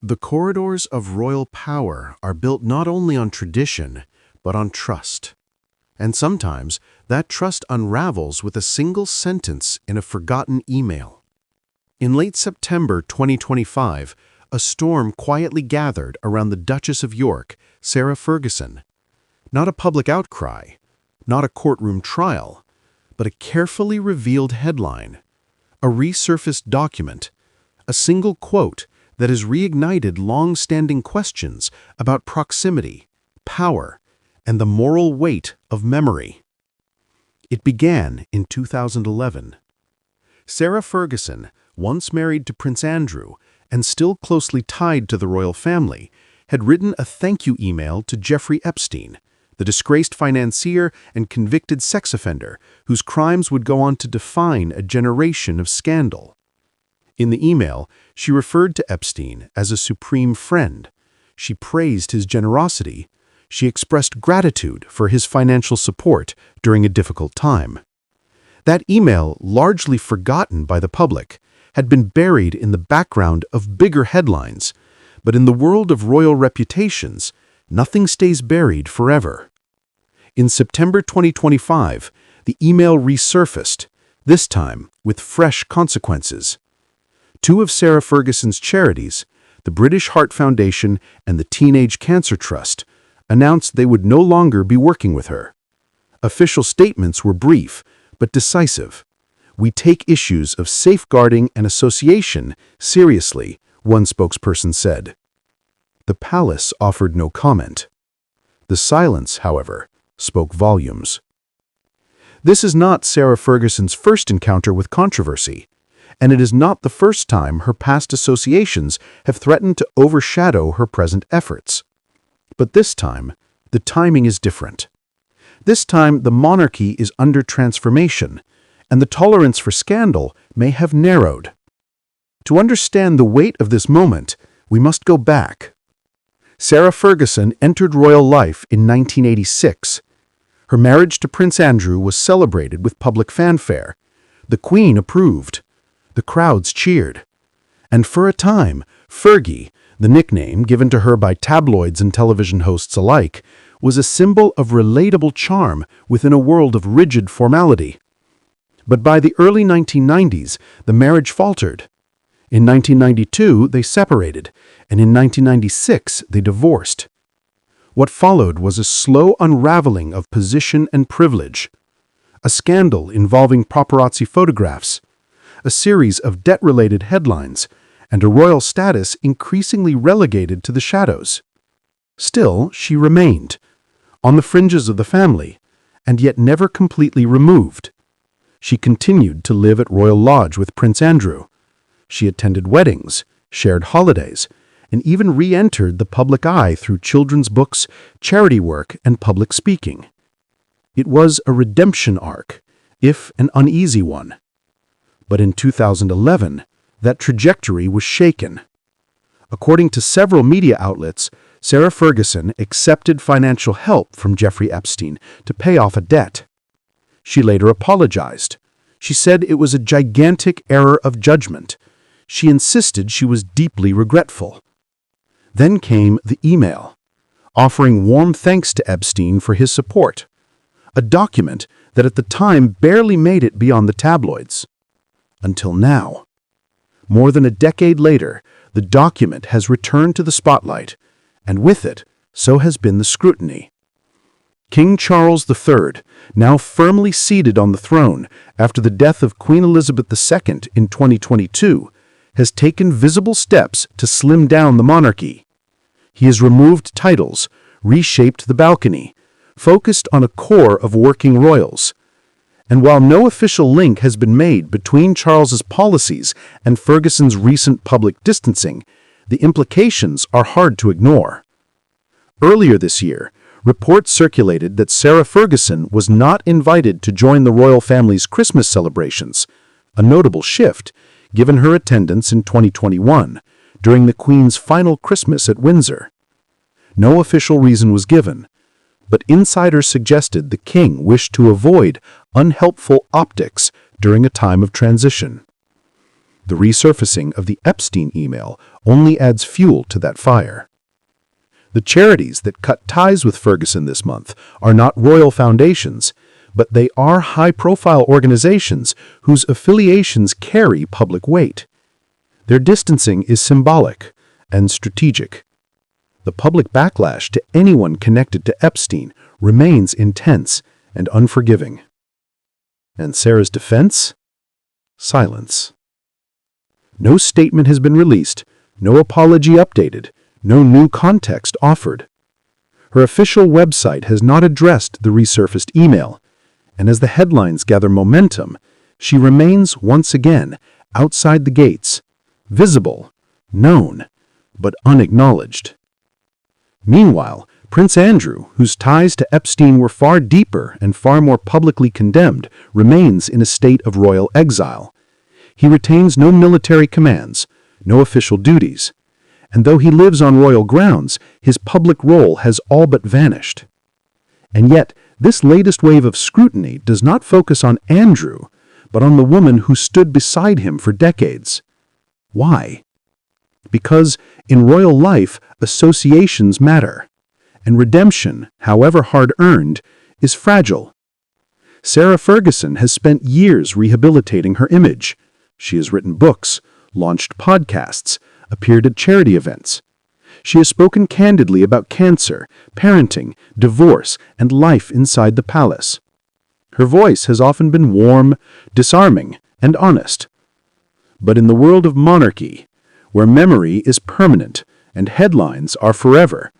The corridors of royal power are built not only on tradition, but on trust. And sometimes that trust unravels with a single sentence in a forgotten email. In late September 2025, a storm quietly gathered around the Duchess of York, Sarah Ferguson. Not a public outcry, not a courtroom trial, but a carefully revealed headline, a resurfaced document, a single quote that has reignited long-standing questions about proximity, power, and the moral weight of memory. It began in 2011. Sarah Ferguson, once married to Prince Andrew and still closely tied to the royal family, had written a thank-you email to Jeffrey Epstein, the disgraced financier and convicted sex offender whose crimes would go on to define a generation of scandal. In the email, she referred to Epstein as a supreme friend. She praised his generosity. She expressed gratitude for his financial support during a difficult time. That email, largely forgotten by the public, had been buried in the background of bigger headlines, but in the world of royal reputations, nothing stays buried forever. In September 2025, the email resurfaced, this time with fresh consequences. Two of Sarah Ferguson's charities, the British Heart Foundation and the Teenage Cancer Trust, announced they would no longer be working with her. Official statements were brief, but decisive. "We take issues of safeguarding and association seriously," one spokesperson said. The palace offered no comment. The silence, however, spoke volumes. This is not Sarah Ferguson's first encounter with controversy, and it is not the first time her past associations have threatened to overshadow her present efforts. But this time, the timing is different. This time, the monarchy is under transformation, and the tolerance for scandal may have narrowed. To understand the weight of this moment, we must go back. Sarah Ferguson entered royal life in 1986. Her marriage to Prince Andrew was celebrated with public fanfare. The Queen approved. The crowds cheered. And for a time, Fergie, the nickname given to her by tabloids and television hosts alike, was a symbol of relatable charm within a world of rigid formality. But by the early 1990s, the marriage faltered. In 1992, they separated, and in 1996, they divorced. What followed was a slow unraveling of position and privilege, a scandal involving paparazzi photographs, a series of debt-related headlines, and a royal status increasingly relegated to the shadows. Still, she remained, on the fringes of the family, and yet never completely removed. She continued to live at Royal Lodge with Prince Andrew. She attended weddings, shared holidays, and even re-entered the public eye through children's books, charity work, and public speaking. It was a redemption arc, if an uneasy one. But in 2011, that trajectory was shaken. According to several media outlets, Sarah Ferguson accepted financial help from Jeffrey Epstein to pay off a debt. She later apologized. She said it was a gigantic error of judgment. She insisted she was deeply regretful. Then came the email, offering warm thanks to Epstein for his support, a document that at the time barely made it beyond the tabloids. Until now. More than a decade later, the document has returned to the spotlight, and with it, so has been the scrutiny. King Charles III, now firmly seated on the throne after the death of Queen Elizabeth II in 2022, has taken visible steps to slim down the monarchy. He has removed titles, reshaped the balcony, focused on a core of working royals. And while no official link has been made between Charles's policies and Ferguson's recent public distancing, the implications are hard to ignore. Earlier this year, reports circulated that Sarah Ferguson was not invited to join the royal family's Christmas celebrations, a notable shift given her attendance in 2021 during the Queen's final Christmas at Windsor. No official reason was given, but insiders suggested the king wished to avoid unhelpful optics during a time of transition. The resurfacing of the Epstein email only adds fuel to that fire. The charities that cut ties with Ferguson this month are not royal foundations, but they are high-profile organizations whose affiliations carry public weight. Their distancing is symbolic and strategic. The public backlash to anyone connected to Epstein remains intense and unforgiving. And Sarah's defense? Silence. No statement has been released, no apology updated, no new context offered. Her official website has not addressed the resurfaced email, and as the headlines gather momentum, she remains once again outside the gates, visible, known, but unacknowledged. Meanwhile, Prince Andrew, whose ties to Epstein were far deeper and far more publicly condemned, remains in a state of royal exile. He retains no military commands, no official duties, and though he lives on royal grounds, his public role has all but vanished. And yet, this latest wave of scrutiny does not focus on Andrew, but on the woman who stood beside him for decades. Why? Because in royal life, associations matter, and redemption, however hard-earned, is fragile. Sarah Ferguson has spent years rehabilitating her image. She has written books, launched podcasts, appeared at charity events. She has spoken candidly about cancer, parenting, divorce, and life inside the palace. Her voice has often been warm, disarming, and honest. But in the world of monarchy, where memory is permanent and headlines are forever,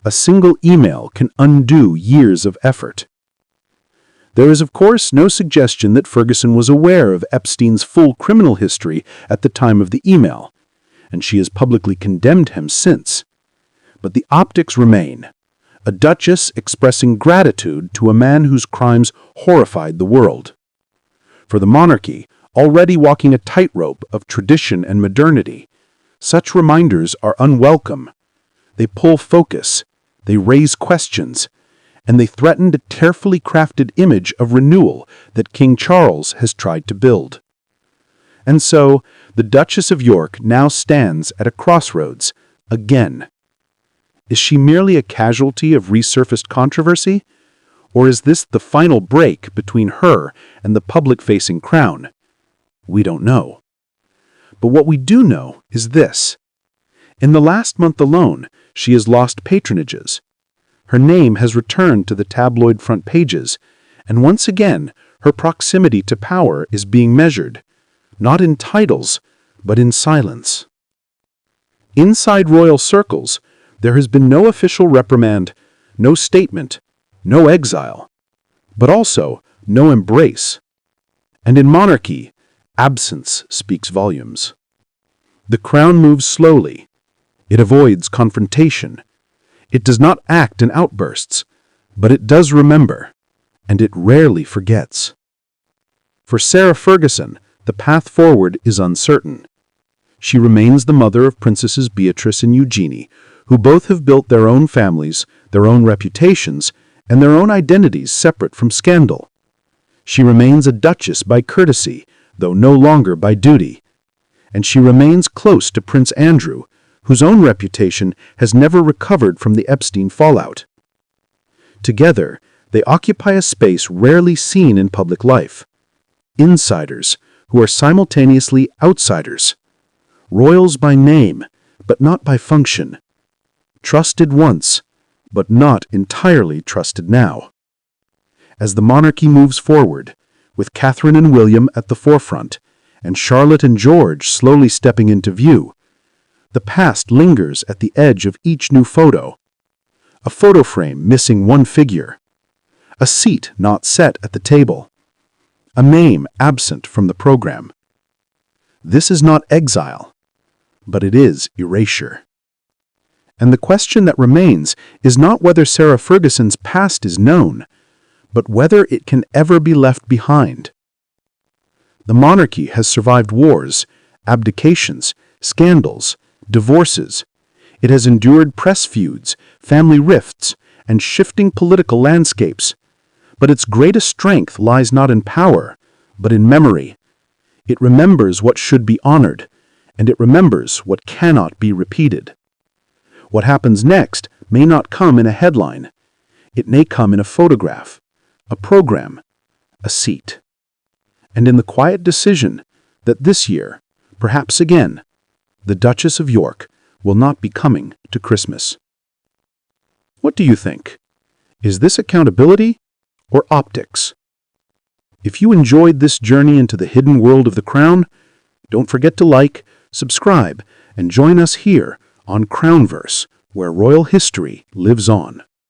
a single email can undo years of effort. There is, of course, no suggestion that Ferguson was aware of Epstein's full criminal history at the time of the email, and she has publicly condemned him since. But the optics remain: a duchess expressing gratitude to a man whose crimes horrified the world. For the monarchy, already walking a tightrope of tradition and modernity, such reminders are unwelcome. They pull focus, they raise questions, and they threaten the carefully crafted image of renewal that King Charles has tried to build. And so, the Duchess of York now stands at a crossroads, again. Is she merely a casualty of resurfaced controversy? Or is this the final break between her and the public-facing crown? We don't know. But what we do know is this. In the last month alone, she has lost patronages. Her name has returned to the tabloid front pages, and once again, her proximity to power is being measured, not in titles, but in silence. Inside royal circles, there has been no official reprimand, no statement, no exile, but also no embrace. And in monarchy, absence speaks volumes. The crown moves slowly. It avoids confrontation. It does not act in outbursts, but it does remember, and it rarely forgets. For Sarah Ferguson, the path forward is uncertain. She remains the mother of Princesses Beatrice and Eugenie, who both have built their own families, their own reputations, and their own identities separate from scandal. She remains a duchess by courtesy, though no longer by duty. And she remains close to Prince Andrew, whose own reputation has never recovered from the Epstein fallout. Together, they occupy a space rarely seen in public life. Insiders who are simultaneously outsiders. Royals by name, but not by function. Trusted once, but not entirely trusted now. As the monarchy moves forward, with Catherine and William at the forefront, and Charlotte and George slowly stepping into view, the past lingers at the edge of each new photo. A photo frame missing one figure. A seat not set at the table. A name absent from the program. This is not exile, but it is erasure. And the question that remains is not whether Sarah Ferguson's past is known, but whether it can ever be left behind. The monarchy has survived wars, abdications, scandals, divorces. It has endured press feuds, family rifts, and shifting political landscapes. But its greatest strength lies not in power, but in memory, It remembers what should be honored, and it remembers what cannot be repeated. What happens next may not come in a headline. It may come in a photograph, a program, a seat. And in the quiet decision that this year, perhaps again, the Duchess of York will not be coming to Christmas. What do you think? Is this accountability or optics? If you enjoyed this journey into the hidden world of the Crown, don't forget to like, subscribe, and join us here on Crownverse, where royal history lives on.